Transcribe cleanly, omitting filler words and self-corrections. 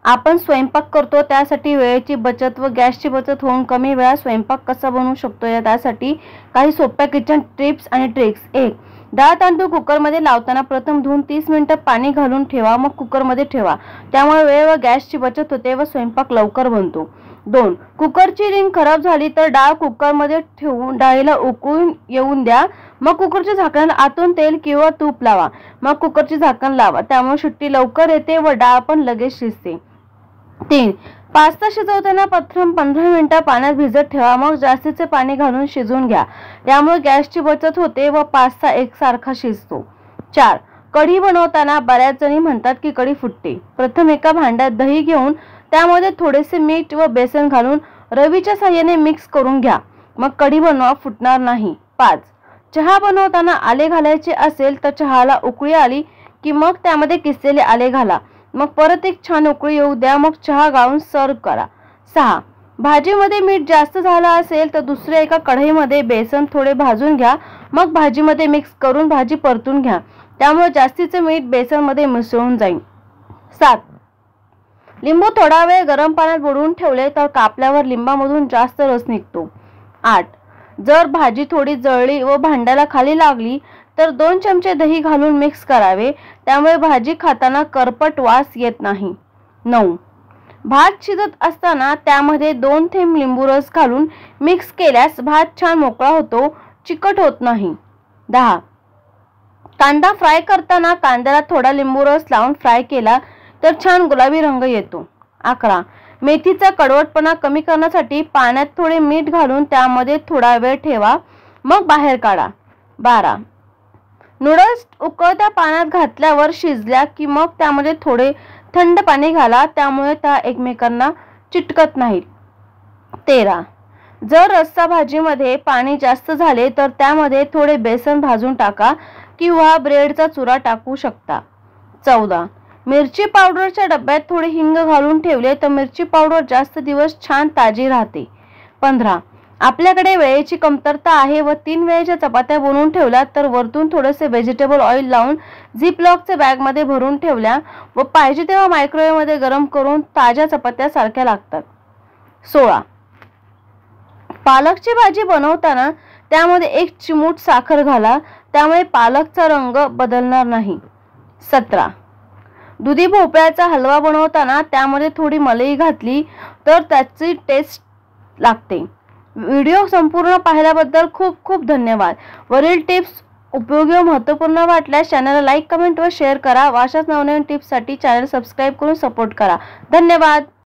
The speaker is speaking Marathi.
आपण स्वयंपाक करतो त्यासाठी वेळेची बचत व गॅसची बचत होऊन कमी वेळात स्वयंपाक कसा बनवू शकतो त्यासाठी काही सोप्या किचन टिप्स आणि ट्रिक्स. 1. डाळ तांदूळ कुकरमध्ये लावताना प्रथम धुवून 30 मिनिटे पाणी घालून ठेवा, मग कुकरमध्ये ठेवा. त्यामुळे वेळ व गॅसची बचत होते व स्वयंपाक लवकर बनतो. 2. कुकरची रिंग खराब झाली तर डाळ कुकरमध्ये ठेवून डाळीला उकळून येऊन द्या. मग कुकरच्या झाकणाला आतून तेल किंवा तूप लावा. मग कुकरचे झाकण लावा. त्यामुळे शिट्टी लवकर येते व डाळ पण लगेच शिजते. 3. पास्ता शिजवताना प्रथम 15 मिनिटे पाण्यात भिजत ठेवा, मग जास्तीचे पाणी घालून शिजवून घ्या. त्यामुळे गॅसची बचत होते व पास्ता एकसारखा शिजतो. 4. कढी बनवताना बऱ्याच जणी म्हणतात की कढी फुटते. प्रथम एका भांड्यात दही घेऊन त्यामध्ये थोडेसे मीठ व बेसन घालून रवीच्या साहाय्याने मिक्स करून घ्या. मग कढी बनवा, फुटणार नाही. 5. चहा बनवताना आले घालायचे असेल तर चहाला उकळी आली की मग त्यामध्ये किसलेले आले घाला. मग परत एक छान उकळी येऊ द्या, मग चहा गाळून सर्व्ह करा. 6. भाजीमध्ये मीठ जास्त झालं असेल तर दुसऱ्या एका कढईमध्ये बेसन थोडे भाजून घ्या, मग भाजीमध्ये मिक्स करून भाजी परतून घ्या. त्यामुळे जास्तीचे मीठ बेसनमध्ये मिसळून जाईल. 7. लिंबू थोडा वेळ गरम पाण्यात बुडवून ठेवले तर कापल्यावर लिंबामधून जास्त रस निघतो. 8. जर भाजी थोडी जळली व भांड्याला खाली लागली तर 2 चमचे दही घालून मिक्स करावे. त्यामुळे भाजी खाताना करपट वास येत नाही. 9. भात शिजत असताना त्यामध्ये 2 थेंब लिंबू रस घालून मिक्स केल्यास भात छान मोकळा होतो, चिकट होत नाही. 10. कांदा फ्राय करताना कांद्याला थोडा लिंबू रस लावून फ्राय केला तर छान गुलाबी रंग येतो. 11. मेथीचा कडवटपणा कमी करण्यासाठी पाण्यात थोडे मीठ घालून त्यामध्ये थोडा वेळ ठेवा, मग बाहेर काढा. 12. नूडल्स उकळत्या पाण्यात घातल्यावर शिजल्या की मग त्यामध्ये थोडे थंड पाणी घाला. त्यामुळे त्या एकमेकांना चिटकत नाहीत. 13. जर रस्सा भाजीमध्ये पाणी जास्त झाले तर त्यामध्ये थोडे बेसन भाजून टाका किंवा ब्रेडचा चुरा टाकू शकता. 14. मिरची पावडरच्या डब्यात थोडे हिंग घालून ठेवले तर मिरची पावडर जास्त दिवस छान ताजी राहते. 15. आपल्याकडे वेळेची कमतरता आहे व 3 वेळेच्या चपात्या बनवून ठेवल्या तर वरतून थोडेसे व्हेजिटेबल ऑइल लावून झिपलॉकच्या बॅगमध्ये भरून ठेवल्या व पाहिजे तेव्हा मायक्रोवेव्हमध्ये गरम करून ताज्या चपात्या सारख्या लागतात. 16. पालकची भाजी बनवताना त्यामध्ये 1 चिमूट साखर घाला, त्यामुळे पालकचा रंग बदलणार नाही. 17. दुधी भोपळ्याचा हलवा बनवताना त्यामध्ये थोडी मलाई घातली तर त्याची टेस्ट लागते. व्हिडिओ संपूर्ण पाहिल्याबद्दल खूप खूप धन्यवाद. वरील टिप्स उपयोगी व महत्त्वपूर्ण वाटल्यास चॅनलला लाईक, कमेंट व शेअर करा. अशाच नवनवीन टिप्ससाठी चॅनल सबस्क्राईब करून सपोर्ट करा. धन्यवाद.